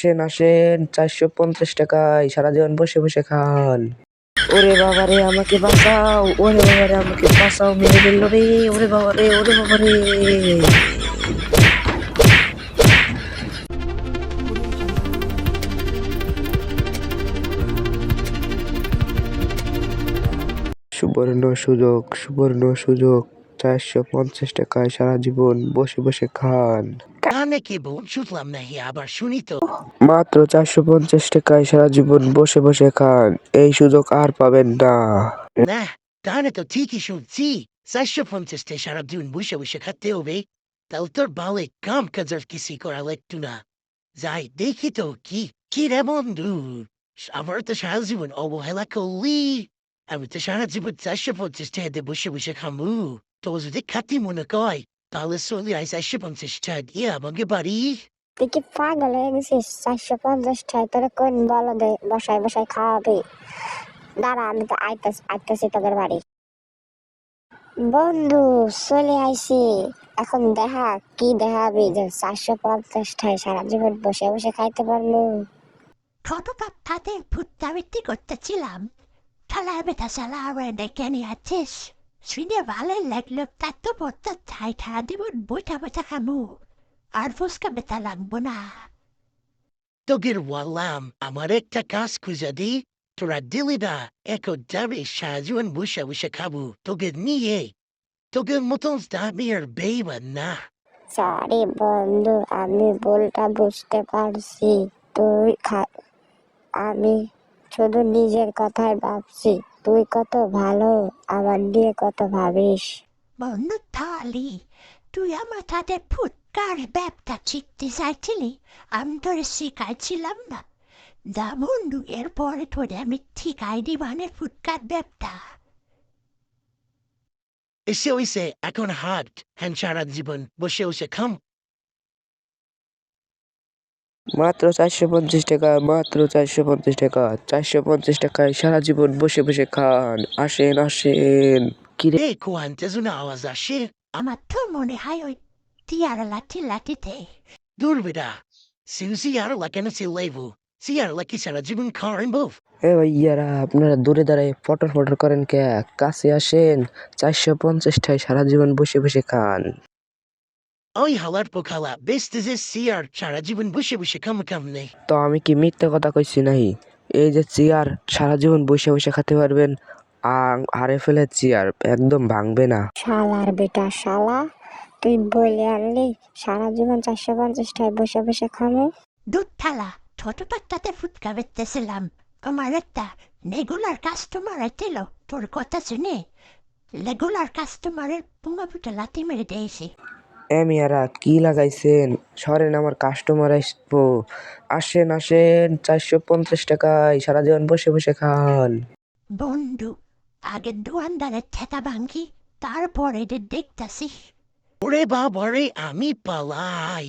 আসেন আসেন, 450 টাকায় সারা জীবন বসে বসে খান। ওরে বাবা রে, আমাকে বাঁচাও! ওরে বাবা রে, আমাকে বাঁচাও! মেরে ফেললো রে! ওরে বাবা রে, ওরে বাবা রে! সুবর্ণ সুযোগ, সুবর্ণ সুযোগ! 450 টাকায় সারা জীবন বসে বসে খান। কানে কি শুনলাম নাকি আবার শুনি তো। মাত্র 450 টাকায় সারা জীবন বসে বসে খান। এই সুযোগ আর পাবেন না। না, কানে তো ঠিকই শুনছি। 450 সারা দিন বসে বসে খেতে হবে। তাহলে তোর বালে কাম কাজের কিছু করা লাগতো না। যাই দেখি তো কি রে বন্ধু, আবার তো সারা জীবন অবহেলা করলি। আমি তো সারা জীবন 450 দিয়ে বসে বসে খামু। তো যদি খাতি মনে কয় তাহলে চলে আয় 450 দিয়ে আমাকে বাড়ি। তুই কি পাগল হয়ে গেছিস? 450 তোরে কোন বলদে বসায় বসায় খাওয়াবে? দাঁড়া, আমি তো আইতাছি তোদের বাড়ি। বন্ধু চলে আইছি। এখন দেখা কি দেখাবি যে 450 সারা জীবন বসে বসে খাইতে পারবো? ছোটটার তাদের ভূতাবৃত্তি করতেছিলাম। ঠালায় বেটা চালা আবার ডেকে নিয়ে আছিস। শুনে ভালো লাগলো, তার তো বলতে চাই ঠাড়া দিব বইটা বইটা খামু। আর ফুসকা বেটা লাগবো না। তোগের ওয়ালাম আমার একটা কাজ খুঁজে দি, তোরা দিলি না এখন যাবে সারাজীবন বসে বসে খাবো তোদের নিয়ে। তোদের মতন দামি আর বেইমান না। সরি বন্ধু, আমি ভুলটা বুঝতে পারছি। আমি শুধু নিজের কথাই ভাবছি। তুই কত ভালো, আমার নিয়ে কত ভাবিস। বন্ধু থালি, তুই আমার তাদের ফুটকার ব্যাপটা শিখতে চাইছিলি, আমি তোরে শিখাইছিলাম না। যা বন্ধু, এরপরে তোরে আমি ঠিকাই দিবানে ফুটকার ব্যাপটা। এসে এখন হাট হ্যান সারা জীবন বসে বসে খাম। মাত্র 450 টাকা, মাত্র 450 টাকা। 450 টাকায় সারা জীবন বসে বসে খান। আসেন আসেন। কিরে, এ কোয়ান তেজুন আওয়াজ আসে। আমার তো মনে হয় ওই টিয়ারা লাঠিতে। দূর বেটা, সিউসি আর লাকেন সিলাইবো। সিয়ার লাকি সারা জীবন খাওয়ান বউ। এ ভাইয়ারা, আপনারা দূরে দাঁড়ায় ফটর ফটর করেন কে? কাছে আসেন। 450টায় সারা জীবন বসে বসে খান। ওই হালার পোখালা বেস্ট যে সিয়ার সারা জীবন বসে বসে খাম নেই। তো আমি কি মিথ্যে কথা কইছি নাহি? এই যে চেয়ার সারা জীবন বসে বসে খেতে পারবেন, হারে ফেলে চেয়ার একদম ভাঙবে না। শালার বেটা শালা, তুই বলে আনলি সারা জীবন 450 বসে বসে খামো? দুধ থালা ছোটটার তাতে ফুটকা বেচতেছিলাম। আমার একটা রেগুলার কাস্টমার এল, তোর কথা শুনে রেগুলার কাস্টমারের পুঙ্গা ফুটা লাথি মেরে দিয়েছি। মিয়ারা কি লাগাইছেন? সরেন, আমার কাস্টমার আসবো। আসেন আসেন, 450 টাকায় সারা জীবন বসে বসে খান। বন্ধু, আগে দোয়ানদারের ঠেকা ভাঙ্গি, তারপর এদের দেখতাছি। ওরে বাবারে, আমি পালাই।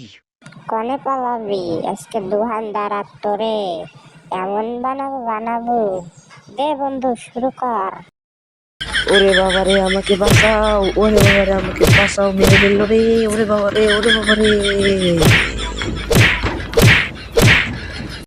কনে পালাবি? আজকে দুহান দাঁড়াত তোরে এমন বানাবো। দে বন্ধু, শুরু কর। ওরে বাবা রে, আমাকে বাঁচাও! ওরে বাবা রে, আমাকে বাঁচাও! মেরে ফেললো রে! ওরে বাবা রে, ওরে বাবা রে!